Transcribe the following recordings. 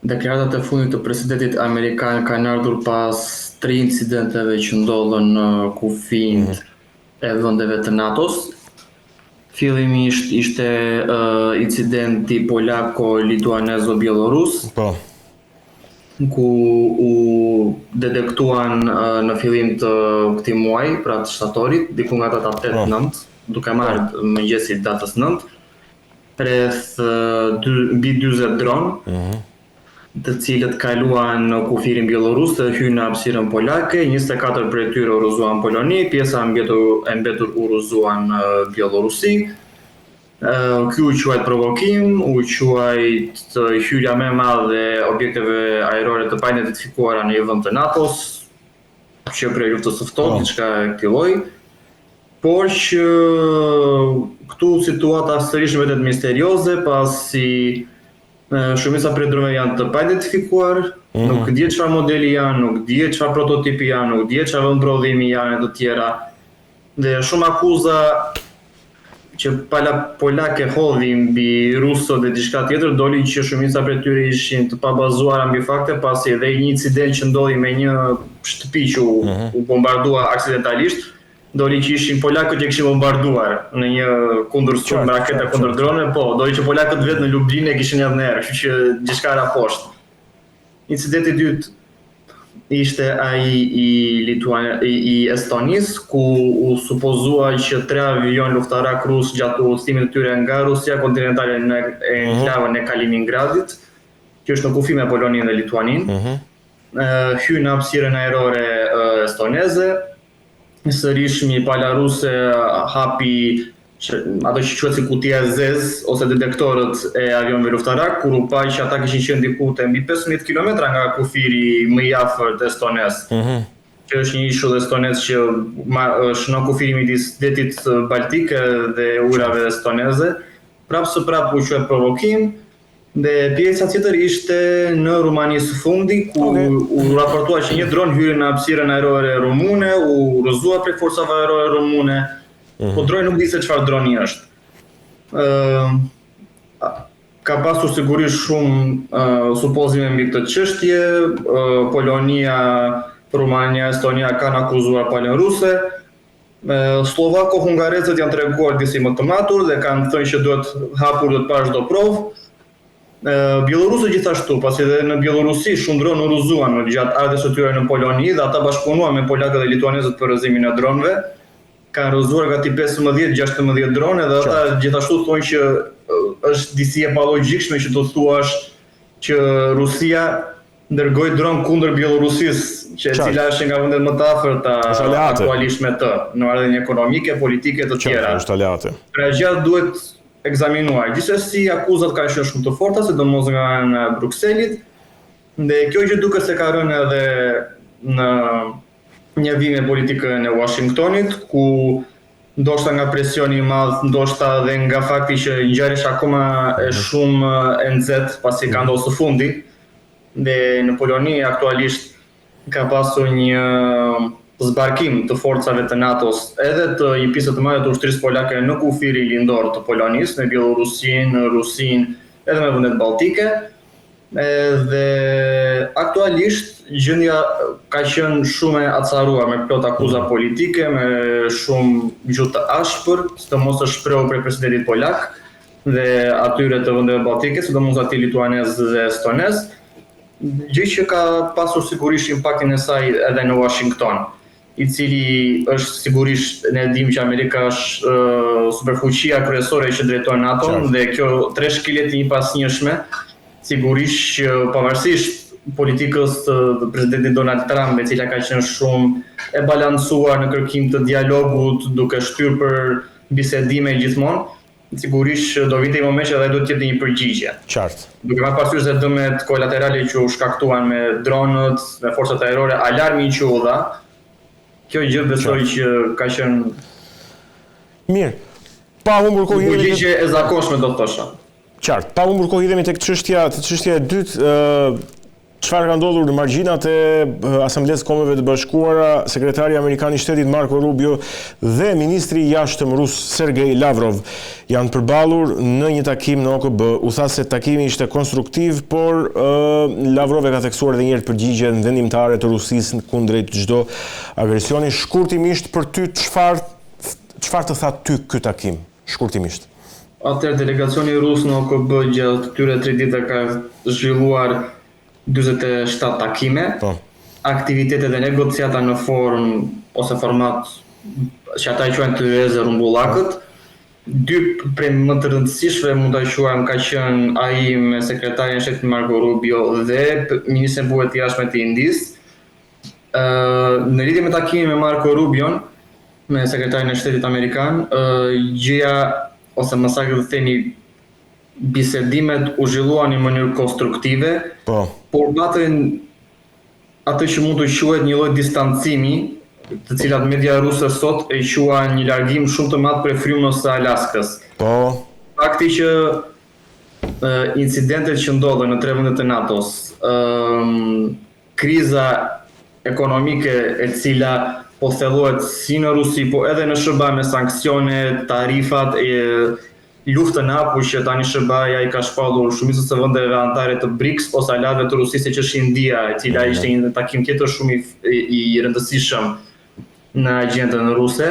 Deklaratat e fundit të presidentit amerikan kanë ardhur pas 3 incidenteve që ndodhen në kufinë e vendeve të NATO-s. Fillimisht ishte incidenti polako-lituanezo-bielorus, Po. ku u detektuan në fillim të këtij muaji, pra të shtatorit, diku nga data 8-9, duke marrë mëngjesit datës 9, rreth mbi 40 dronë, të cilët kaluan në kufirin bielorus dhe hyrën në hapësirën polake. 24 prej tyre u rrëzuan Poloni, pjesa e mbetur u rrëzuan në Bielorusi. Ky u quajt provokim, u quajt hyrja më e madhe e objekteve ajrore të pa-identifikuara në një vend të NATO-s, që prej luftës së ftohtë, diçka e këtij lloji. Por që këtu situata sërish vetet misterioze, pasi shumica prej dronëve janë të pa-identifikuar, nuk dihet çfarë modeli janë, nuk dihet çfarë prototipi janë, nuk dihet çfarë vend prodhimi janë e të tjera. Dhe shumë akuza që polake hodhi mbi rusë dhe diçka tjetër, doli që shumica prej tyre ishin të pabazuara mbi fakte, pasi edhe një incident që ndodhi me një shtëpi që u bombardua aksidentalisht, doli që ishin polakët që kishin bombarduar në një kundërshtim me raketa kundër dronëve, po, doli që polakët vetë në Lublinë e kishin edhe në erë, kështu që diçka era poshtë. Incidenti i dytë ishte ai i Estonisë, ku u supozua që 3 avion luftarak rus gjatë udhëtimit të tyre nga Rusia kontinentale në enklavën e Kaliningradit, që është në kufi me Poloninë dhe Lituaninë, hyn në hapësirën ajrore estoneze. Sërish një pala ruse hapi ato që quhet si kutia e zezë ose detektorët e avionëve luftarak, kur u pa që ata kishin qenë diku te mbi 15 kilometra nga kufiri më i afërt estonez, që është një ishull estonez që është në kufirin midis detit baltik dhe ujrave estoneze. Prapë së prapë u quhet provokim. Dhe pjesa tjetër ishte në Rumani së fundi, ku u raportua që një dron hyri në hapësirën ajrore rumune, u rrëzua prej forcave ajrore rumune, po droni nuk di se çfarë droni është. Ka pasur sigurisht shumë supozime mbi këtë çështje. Polonia, Rumania, Estonia kanë akuzuar palën ruse. Slovako-hungarezët janë treguar disi më të matur dhe kanë thënë që duhet hapur dhe të parë çdo provë. Bielorusët gjithashtu, pasi edhe në Bielorusi shumë dronë u rrëzuan gjatë ardhes së tyre në Poloni dhe ata bashkëpunuan me polakët dhe lituanezët për rrëzimin e dronëve. Kanë rrëzuar gati 15-16 dronë dhe ata gjithashtu thonë që është disi e palogjikshme që të thuash që Rusia dërgoi dronë kundër Bielorusisë, që e cila është nga vendet më të afërta aktualisht me të, në marrëdhënie ekonomike, politike të tjera. Pra gjatë duhet ekzaminuar. Gjithsesi akuzat kanë qenë shumë të forta, sidomos nga ana e Brukselit, dhe kjo gjë duket se ka rënë edhe në një vime politike në Washingtonit, ku ndoshta nga presioni i madh, ndoshta edhe nga fakti që ngjarja është akoma e shumë e nxehtë pasi ka ndodhur së fundi, dhe në Poloni aktualisht ka pasur një zbarkim të forcave të NATO-s edhe të një pjesë të madhe të ushtrisë polake në kufirin lindor të Polonisë, me Bielorusinë, Rusinë, edhe me vendet balltike. Dhe aktualisht gjendja ka qenë shumë e acaruar, me plot akuza politike, me shumë gjuhë të ashpër, sidomos të shprehur prej presidentit polak dhe atyre të vendeve balltike, sidomos atij lituanez dhe estonez, gjë që ka pasur sigurisht impaktin e saj edhe në Washington, i cili është sigurisht, ne dimë që Amerika është superfuqia kryesore që drejton NATO-n dhe kjo treshkilet i pasnjëshme, sigurisht që pavarësisht politikës të presidentit Donald Trump, e cila ka qenë shumë e balancuar në kërkim të dialogut, duke shtyrë për bisedime gjithmonë, sigurisht do vinte një moment që edhe do të jetë një përgjigje. Qartë. Duke marrë parasysh se dëmet kolaterale që u shkaktuan me dronët, me forcat ajrore, alarmi që u dha, kjo gjë besoj që ka qenë mirë. Pa humbur kohë përgjigje e zakonshme, do të thosha. Qartë. Pa humbur kohë hidhemi tek çështja e dytë, çfarë ka ndodhur në margjinat e Asamblesë Kombeve të Bashkuara, sekretari amerikan i shtetit Marco Rubio dhe ministri i jashtëm rus Sergej Lavrov janë përballur në një takim në OKB. U tha se takimi ishte konstruktiv, por Lavrov e ka theksuar edhe një herë përgjigjen vendimtare të Rusisë kundrejt çdo agresioni. Shkurtimisht për ty çfarë të tha ty ky takim? Shkurtimisht. Atëherë delegacioni rus në OKB gjatë këtyre 3 ditëve ka zhvilluar 47 takime, aktivitete dhe negociata në form ose format që ata i quajnë të rrumbullakët. 2 prej më të rëndësishme mund ta quajmë ka qenë ai me sekretarin e shtetit Marco Rubio dhe ministrin e punëve të jashtme të Indisë. Në lidhje me takimin me Marco Rubion, me sekretarin e shtetit amerikan, gjëja ose më saktë të themi bisedimet u zhvilluan në mënyrë konstruktive, por patën atë që mund të quhet një lloj distancimi, të cilat media ruse sot e quajnë një largim shumë të madh prej frymës së Alaskës. Fakti që incidentet që ndodhen në 3 vendet e NATO-s, kriza ekonomike e cila po thellohet si në Rusi, po edhe në SBA me sanksione, tarifat e luftën hapur që tani SBA-ja i ka shpallur shumicës së vendeve anëtare të BRICS ose aleatëve të Rusisë, që është India, e cila ishte një takim tjetër shumë i rëndësishëm në agjendën ruse,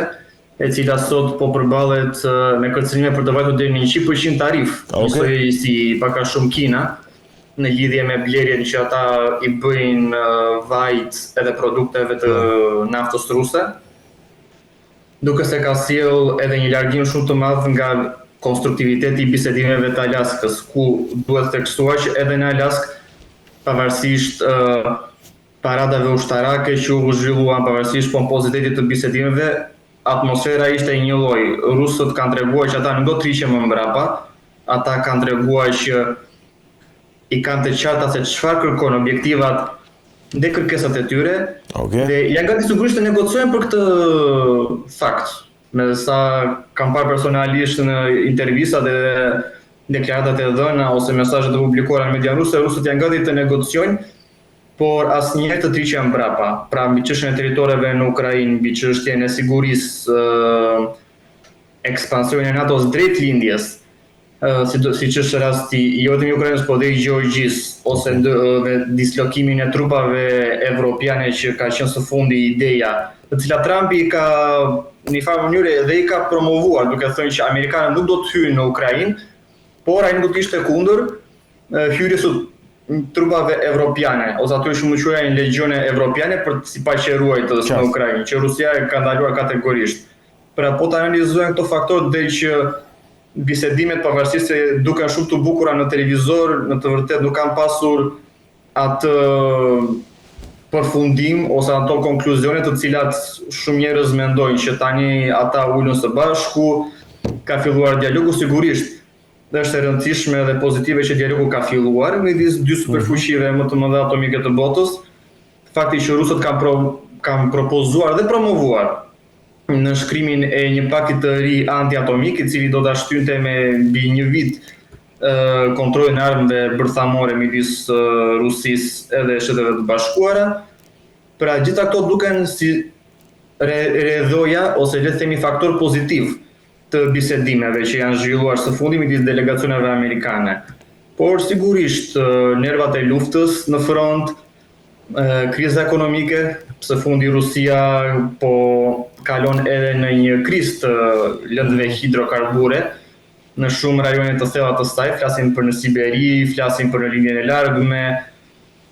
e cila sot po përballet me kërcënime për të vajtur deri në 100% tarif, njësoj si paka shumë Kina, në lidhje me blerjen që ata i bëjnë vajt edhe produkteve të naftës ruse, duke se ka sjell edhe një largim shumë të madh nga konstruktiviteti i bisedimeve të Alaskës, ku duhet theksuar që edhe në Alaskë, pavarësisht paradave ushtarake që u zhvilluan, pavarësisht pompozitetit të bisedimeve, atmosfera ishte një lloj. Rusët kanë treguar që ata nuk do të rriqen më mbrapa, ata kanë treguar që i kanë të qarta se çfarë kërkojnë objektivat dhe kërkesat e tyre, dhe janë gati sigurisht të negociojnë për këtë fakt. Me sa kam parë personalisht në intervistat dhe deklaratat e dhëna ose mesazhet e publikuara në media ruse, rusët janë gati të negociojnë, por asnjëherë të triqen mbrapa. Pra mbi çështjen e territoreve në Ukrainë, mbi çështjen e sigurisë, ekspansionin e NATO-s drejt lindjes, siç është rasti jo vetëm i Ukrainës, por edhe i Gjeorgjisë, ose dislokimin e trupave evropiane që ka qenë së fundi ideja, të cilat Trumpi ka në një farë mënyrë edhe i ka promovuar, duke thënë që amerikanët nuk do të hyjnë në Ukrainë, por ai nuk do të ishte kundër hyrjes së trupave evropiane, ose ato që mund quajnë legjione evropiane për si paqëruajtës në Ukrainë, që Rusia e ka ndaluar kategorisht. Pra po të analizojnë këto faktorë dhe që bisedimet pavarësisht se duken shumë të bukura në televizor, në të vërtetë nuk kanë pasur atë përfundim ose ato konkluzione të cilat shumë njerëz mendojnë që tani ata ulën së bashku, ka filluar dialogu. Sigurisht dhe është e rëndësishme dhe pozitive që dialogu ka filluar midis 2 superfuqive më të mëdha atomike të botës. Fakti që rusët kanë propozuar dhe promovuar në shkrimin e një paki të ri antiatomik, i cili do ta shtynte me mbi 1 vit kontrollin e armëve bërthamore midis Rusisë edhe Shteteve të Bashkuara. Pra gjitha këto duken si rrjedhoja ose le të themi faktor pozitiv të bisedimeve që janë zhvilluar së fundi midis delegacioneve amerikane. Por sigurisht nervat e luftës në front, kriza ekonomike, së fundi Rusia po kalon edhe në një krizë të lëndëve hidrokarbure në shumë rajone të thella të saj, flasim për në Siberi, flasim për në linjën e largme,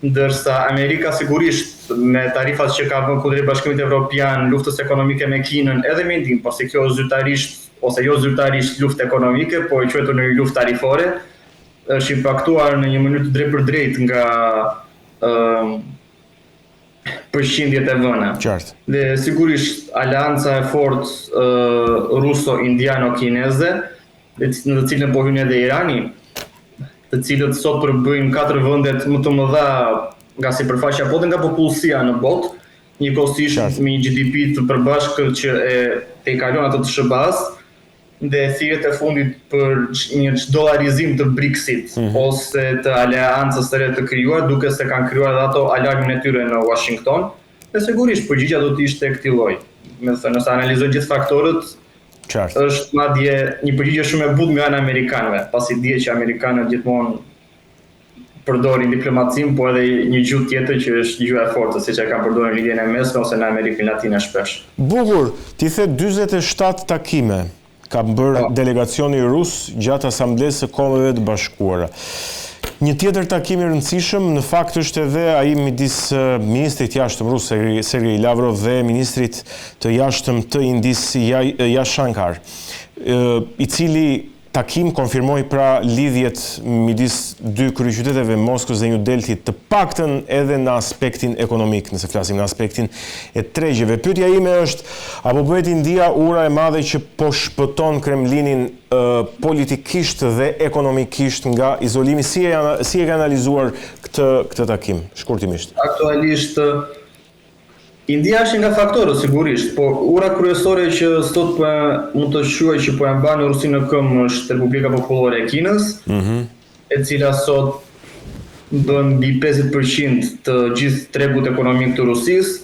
ndërsa Amerika sigurisht me tarifat që ka vënë kundrejt Bashkimit Evropian, luftës ekonomike me Kinën, edhe me ndim, por se kjo zyrtarisht ose jo zyrtarisht luftë ekonomike, po e quhetur në një luftë tarifore, është impaktuar në një mënyrë të drejtpërdrejtë nga përqindjet e vëna. Dhe sigurisht alianca e fortë ruso-indiano-kineze, në të cilën po hyn edhe Irani, të cilët sot përbëjnë 4 vendet më të mëdha nga sipërfaqja e botës, nga popullsia në botë, njëkohësisht me një GDP të përbashkët që e kalon atë të SBA-s, dhe thirrjet e fundit për një dollarizim të BRICS-it ose të aleancës së re të krijuar, duke se kanë krijuar dhe ato alarmin e tyre në Washington, dhe sigurisht përgjigjja do të ishte këtij lloji. Me thënë, nëse analizojmë gjithë faktorët, është madje një përgjigje shumë e butë nga ana amerikanëve, pasi dihet që amerikanët gjithmonë përdorin diplomacinë, po edhe një gjuhë tjetër që është gjuha e fortë, siç e kanë përdorur në lidhjen e mesme ose në Amerikën Latine shpesh. Bukur, ti the 47 takime ka bërë delegacioni rus gjatë asamblesë së Kombeve të Bashkuara. Një tjetër takim i rëndësishëm në fakt është edhe ai midis ministrit jashtëm rus Sergej Lavrov dhe ministrit të jashtëm të Indis Yash Shankar, i cili takim konfirmoi pra lidhjet midis dy kryeqyteteve Moskës dhe New Delhit, të paktën edhe në aspektin ekonomik, nëse flasim në aspektin e tregjeve. Pyetja ime është, apo bëhet India ura e madhe që po shpëton Kremlinin politikisht dhe ekonomikisht nga izolimi? Si e ka analizuar këtë takim, shkurtimisht? Aktualisht India është nga faktorët sigurisht, po ura kryesore që sot mund të quaj që po e mban Rusinë në këmbë është Republika Popullore e Kinës, e cila sot bën mbi 50% të gjithë tregut ekonomik të Rusisë.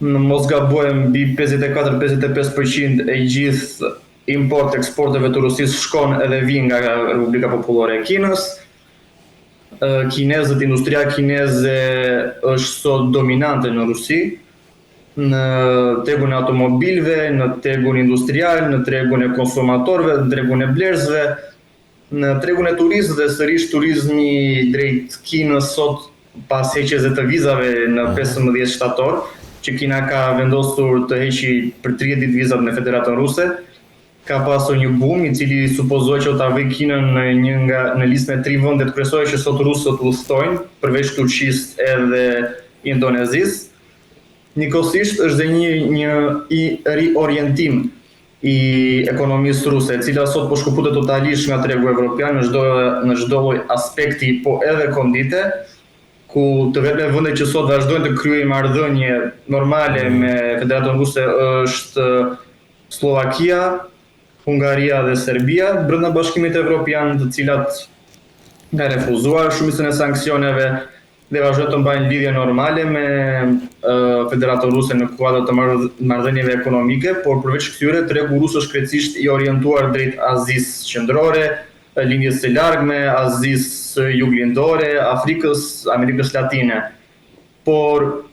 Në mos gabojmë, mbi 54-55% e gjithë import-eksporteve të Rusisë shkon edhe vijnë nga Republika Popullore e Kinës. Kinezët, industria kineze është sot dominante në Rusi, në tregun e automobilëve, në tregun industrial, në tregun e konsumatorëve, në tregun e blerësve, në tregun e turizmit, dhe sërish turizmi drejt Kinës sot pas heqjes të vizave në 15 shtator, që Kina ka vendosur të heqi për 30 ditë vizat në Federatën Ruse, ka pasur një boom i cili supozohet që ta vëjë Kinën në listën e 3 vendet kryesore që sot rusët udhëtojnë, përveç Turqisë edhe Indonezisë. Njëkohësisht është dhe një riorientim i ekonomisë ruse, e cila sot po shkëputet totalisht nga tregu evropian në çdo lloj aspekti, po edhe kondite, ku të vetme vendet që sot vazhdojnë të kryejnë marrëdhënie normale me Federatën Ruse është Slovakia, Hungaria dhe Serbia, brenda Bashkimit Evropian, të cilat nga refuzuar shumicën e sanksioneve dhe vazhdojnë të mbajnë lidhje normale me Federatën Ruse në kuadër të marrëdhënieve ekonomike, por përveç këtyre tregu rus është krejtësisht i orientuar drejt Azisë Qendrore, lindjes së largme, Azisë Juglindore, Afrikës, Amerikës Latine. Por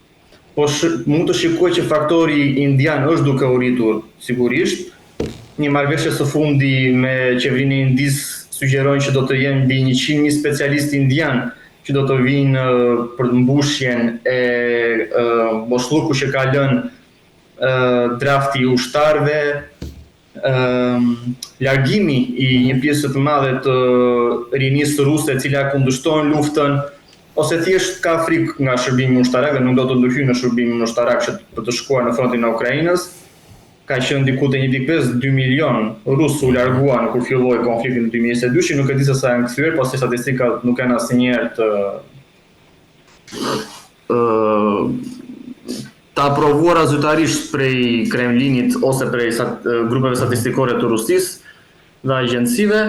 mund të shikoj që faktori indian është duke u rritur sigurisht. Një marrëveshje së fundi me qeverinë e Indisë sugjerojnë që do të jenë mbi 100.000 specialistë indian që do të vinë për mbushjen e boshllëku që ka lënë drafti i ushtarëve, largimi i një pjesë të madhe të rinisë ruse e cila kundërshton luftën, ose thjesht ka frikë nga shërbimi ushtarak dhe nuk do të ndryhyjë në shërbimin ushtarak që për të shkuar në frontin e Ukrainës. Ka qenë diku te 1.5-2 milion rusë u larguan kur filloi konflikti në 2022, nuk e di se sa janë kthyer, pasi statistikat nuk kanë asnjëherë të aprovuara zyrtarisht prej Kremlinit ose prej grupeve statistikore të Rusisë dhe agjencive,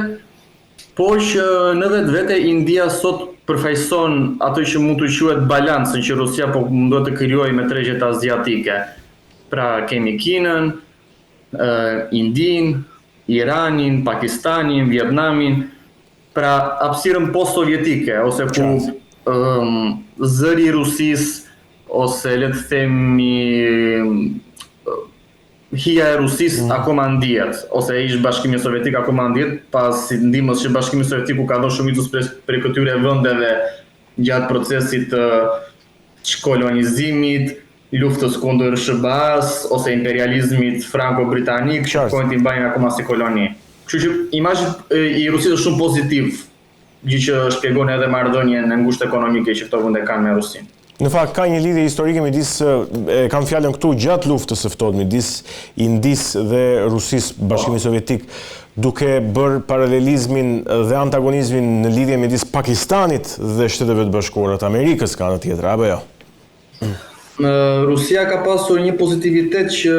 por që në vetvete India sot përfaqëson atë që mund të quhet balancën që Rusia po mundohet të krijojë me tregjet aziatike. Pra kemi Kinën, Indin, Iranin, Pakistanin, Vietnamin, pra hapësirën post-sovjetike, ose ku zëri i Rusisë, ose le të themi hija e Rusisë akoma ndihet, ose ish Bashkimi Sovjetik akoma ndihet, pas ndihmës që Bashkimi Sovjetik ka dhënë shumicës për këtyre vendeve gjatë procesit të kolonizimit, luftës kundër SBA-s ose imperializmit franko-britanik, që po i mbajnë akoma si koloni. Kështu që imazhi i Rusisë është shumë pozitiv, gjë që shpjegon edhe marrëdhënien e ngushtë ekonomike që këto vende kanë me Rusinë. Në fakt ka një lidhje historike midis, kam fjalën këtu, gjatë luftës së ftohtë midis Indisë dhe Rusisë, Bashkimit Sovjetik, duke bërë paralelizmin dhe antagonizmin në lidhje midis Pakistanit dhe Shteteve të Bashkuara të Amerikës ka në tjetër, apo jo? Rusia ka pasur një pozitivitet që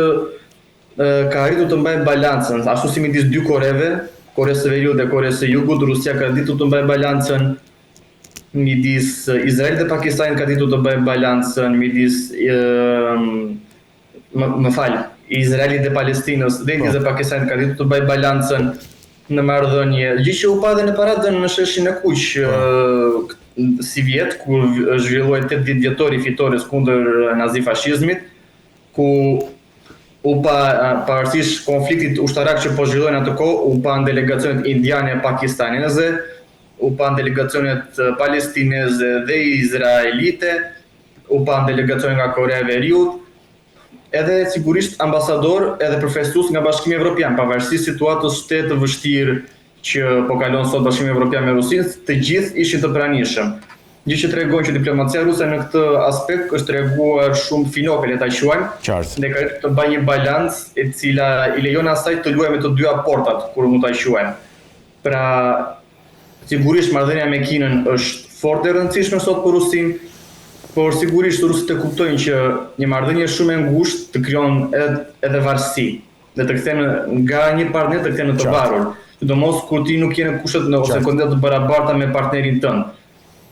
ka arritur të mbajë balancën, ashtu si midis dy Koreve, Koreas së Veriut dhe Koreas së Jugut, Rusia ka arritur të mbajë balancën midis Izraelit dhe Pakistanit, ka arritur të mbajë balancën midis Izraelit dhe Palestinës dhe Indisë dhe Pakistanit, ka arritur të mbajë balancën në marrëdhënie. Gjë që u pa dhe në paradën në sheshin e Kuq si vjet, kur zhvilloi 8 ditë vjetori fitores kundër nazifashizmit, ku u pa pavarësisht konfliktit ushtarak që po zhvillohen atë kohë, u pa delegacionet indiane e pakistaneze, u pa delegacionet palestineze dhe izraelite, u pa delegacionet nga Korea e Veriut, edhe sigurisht ambasador edhe përfaqësues nga Bashkimi Evropian, pavarësisht situatës të vështirë që po kalon sot Bashkimi Evropian me Rusinë, të gjithë ishin të pranishëm. Gjë që tregon që diplomacia ruse në këtë aspekt është treguar shumë finope, le ta quajmë, dhe ka të bëjë një balancë e cila i lejon asaj të luajë me të dyja portat, kur mund ta quajmë. Pra, sigurisht marrëdhënia me Kinën është fort e rëndësishme sot për Rusinë, por sigurisht rusët e kuptojnë që një marrëdhënie shumë e ngushtë të krijon edhe varësi, dhe të kthen nga një partner të kthen në të varur. Sidomos kur ti nuk je në kushtet ose kondicionet të barabarta me partnerin tënd.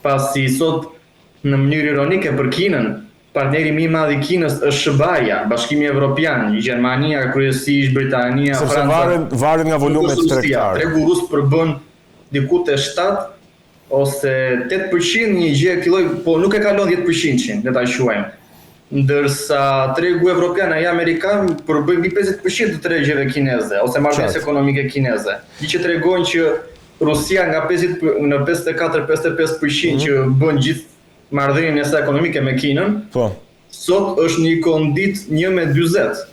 Pasi sot në mënyrë ironike për Kinën, partneri më i madh i Kinës është SBA-ja, Bashkimi Evropian, Gjermania, kryesisht Britania, Franca. Varet nga volumet tregtare. Tregu rus përbën diku te 7 ose 8% një gjë e këtij lloji, po nuk e kalon 10%, le ta quajmë. Ndërsa tregu evropian e amerikan përbën mbi 50% të tregjeve kineze ose marrëdhënies ekonomike kineze. Gjë që tregon që Rusia nga 54-55% që bën gjithë marrëdhënien e saj ekonomike me Kinën, sot është një kondit 1-40.